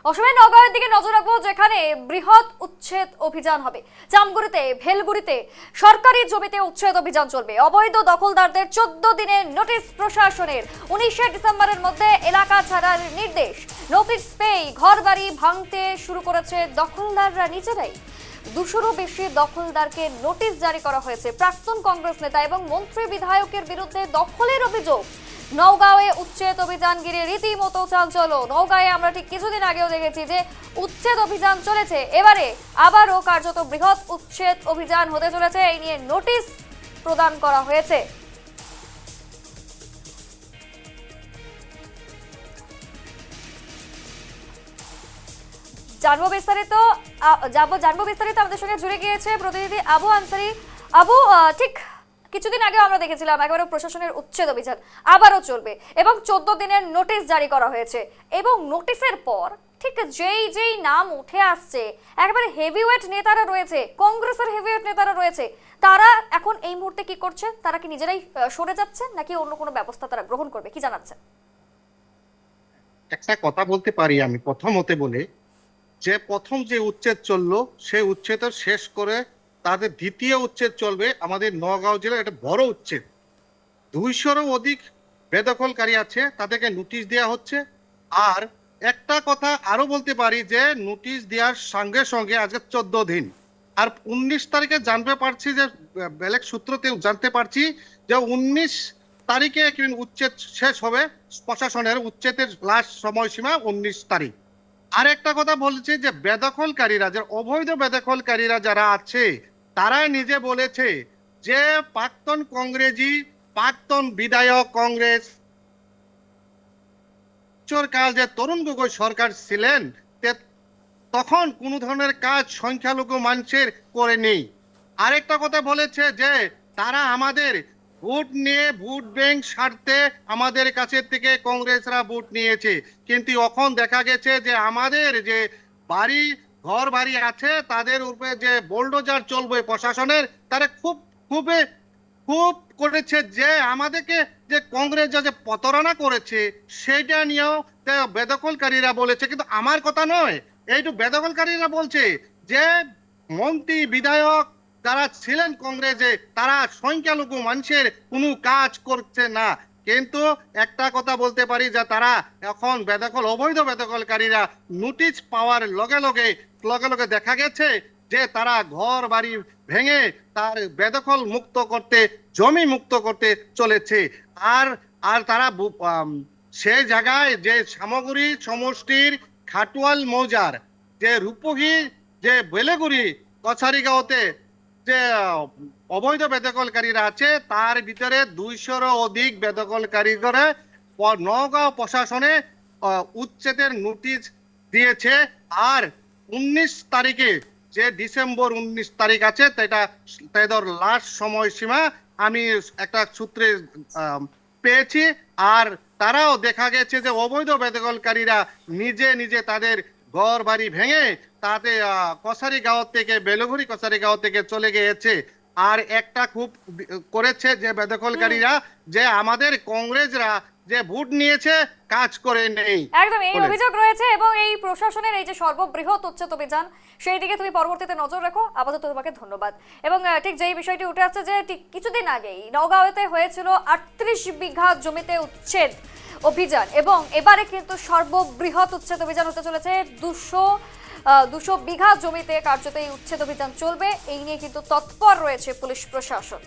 অসমের নওগাঁর দিকে নজর রাখবো, যেখানে বৃহৎ উচ্ছেদ অভিযান হবে। জামগুড়িতে, ভেলগুড়িতে সরকারি জমিতে উচ্ছেদ অভিযান চলবে। অবৈধ দখলদারদের 14 দিনের নোটিশ প্রশাসনের। 19 ডিসেম্বরের মধ্যে এলাকা ছাড়ার নির্দেশ। নোটিশ পেয়ে ঘরবাড়ি ভাঙতে শুরু করেছে দখলদাররা নিজেরাই। 200-রও বেশি দখলদারকে নোটিশ জারি করা হয়েছে। প্রাক্তন কংগ্রেস নেতা এবং মন্ত্রী বিধায়কের বিরুদ্ধে দখলের অভিযোগ। নওগাঁয়ে উচ্ছেদ অভিযান ঘিরে রীতিমতো চাঞ্চল্য। নওগাঁয়ে আমরা ঠিক কিছুদিন আগেও দেখেছি যে উচ্ছেদ অভিযান চলেছে, এবারে আবারও কার্যত বৃহৎ উচ্ছেদ অভিযান হতে চলেছে। এই নিয়ে নোটিশ প্রদান করা হয়েছে। জানবো বিস্তারিত আমাদের সঙ্গে জুড়ে গিয়েছে প্রতিনিধি আবু আনসারি। আবু, ঠিক কিছুদিন আগে আমরা দেখেছিলাম একেবারে প্রশাসনের উচ্ছেদ অভিযান আবারও চলবে এবং 14 দিনের নোটিশ জারি করা হয়েছে। এবং নোটিশের পর ঠিক যেই নাম উঠে আসছে, একেবারে হেভিওয়েট নেতারা রয়েছে, কংগ্রেসের হেভিওয়েট নেতারা রয়েছে, তারা এখন এই মুহূর্তে কি করছে? তারা কি নিজেরাই সরে যাচ্ছে নাকি অন্য কোনো ব্যবস্থা তারা গ্রহণ করবে, কি জানাচ্ছে? একটা কথা বলতে পারি আমি প্রথমতে বলে, যে প্রথম যে উচ্ছেদ চললো সেই উচ্ছেদ শেষ করে তাদের দ্বিতীয় উচ্ছেদ চলবে আমাদের নওগাঁ জেলার। একটা বড় উচ্ছেদ, 200-রও অধিক বেদখলকারী আছে, তাদেরকে নোটিশ দেওয়া হচ্ছে। আর একটা কথা আরো বলতে পারি যে নোটিশ দেওয়ার সঙ্গে সঙ্গে আজকে 14 দিন, আর 19 তারিখে জানতে পারছি যে বেলেগ সূত্রতে জানতে পারছি যে 19 তারিখে উচ্ছেদ শেষ হবে। প্রশাসনের উচ্ছেদের লাস্ট সময়সীমা 19 তারিখ। আর একটা কথা বলছি যে বেদখলকারীরা, যে অবৈধ বেদখলকারীরা যারা আছে, তারা নিজে বলেছে যে প্রাক্তন কংগ্রেসী, প্রাক্তন বিধায়ক কংগ্রেস কাল যে তরুণ গগৈ সরকার ছিলেন, তখন কোনো ধরনের কাজ সংখ্যালঘু মানুষের করে নেই। আরেকটা কথা বলেছে যে তারা আমাদের ভোট নিয়ে, ভোট ব্যাংক স্বার্থে আমাদের কাছে থেকে কংগ্রেসরা ভোট নিয়েছে, কিন্তু এখন দেখা গেছে যে আমাদের যে ঘর বাড়ি আছে তাদের উপরে যে বোলডোজার চলবে প্রশাসনের, তারা খুব করেছে যে আমাদেরকে যে কংগ্রেস যে প্রতারণা করেছে সেটা নিয়েও বেদখলকারীরা বলেছে। কিন্তু আমার কথা নয়, এইটু বেদখলকারীরা বলছে যে মন্ত্রী বিধায়ক যারা ছিলেন কংগ্রেসে, তারা সংখ্যালঘু মানুষের কোনো কাজ করছে না। কিন্তু একটা কথা বলতে পারি যে তারা এখন অবৈধ বেদখলকারীরা নোটিশ পাওয়ার লগে লগে দেখা গেছে যে তারা ঘর বাড়ি ভেঙে তার বেদখল মুক্ত করতে, জমি মুক্ত করতে চলেছে। আর তারা সেই জায়গায় যে সামগ্রী সমষ্টির খাটুয়াল মৌজার যে রূপহী, যে বেলেগুড়ি কছারিগাঁওতে যে অবৈধ বেদখলকারীরা আছে, তার ভিতরে 200-রও অধিক বেদখলকারী করে নওগাঁ প্রশাসনে উচ্ছেদের নোটিশ দিয়েছে। আর 19 তারিখে, যে ডিসেম্বর 19 তারিখ আছে, তাদের লাস্ট সময়সীমা আমি একটা সূত্রে পেয়েছি। আর তারাও দেখা গেছে যে অবৈধ বেদখলকারীরা নিজে তাদের ঘর বাড়ি ভেঙে তাতে কছারিগাঁও থেকে, বেলগুড়ি কছারিগাঁও থেকে চলে গিয়েছে। আর একটা খুব করেছে যে বেদখলকারীরা যে আমাদের কংগ্রেসরা যে ভোট নিয়েছে কাজ করে নেই, একদম এই অভিযোগ রয়েছে। এবং এই প্রশাসনের এই যে সর্ববৃহৎ উচ্ছেদ অভিযান, সেই দিকে তুমি পরবর্তীতে নজর রাখো। আপাতত তোমাকে ধন্যবাদ। এবং ঠিক যেই বিষয়টি উঠে আসছে যে ঠিক কিছুদিন আগেই নওগাঁতে হয়েছিল 38 বিঘা জমিতে উচ্ছেদ অভিযান, এবং এবারে কিন্তু সর্ববৃহৎ উচ্ছেদ অভিযান হতে চলেছে। 200 বিঘা জমিতে কার্যত এই উচ্ছেদ অভিযান চলবে। এই নিয়ে কিন্তু তৎপর রয়েছে পুলিশ প্রশাসন।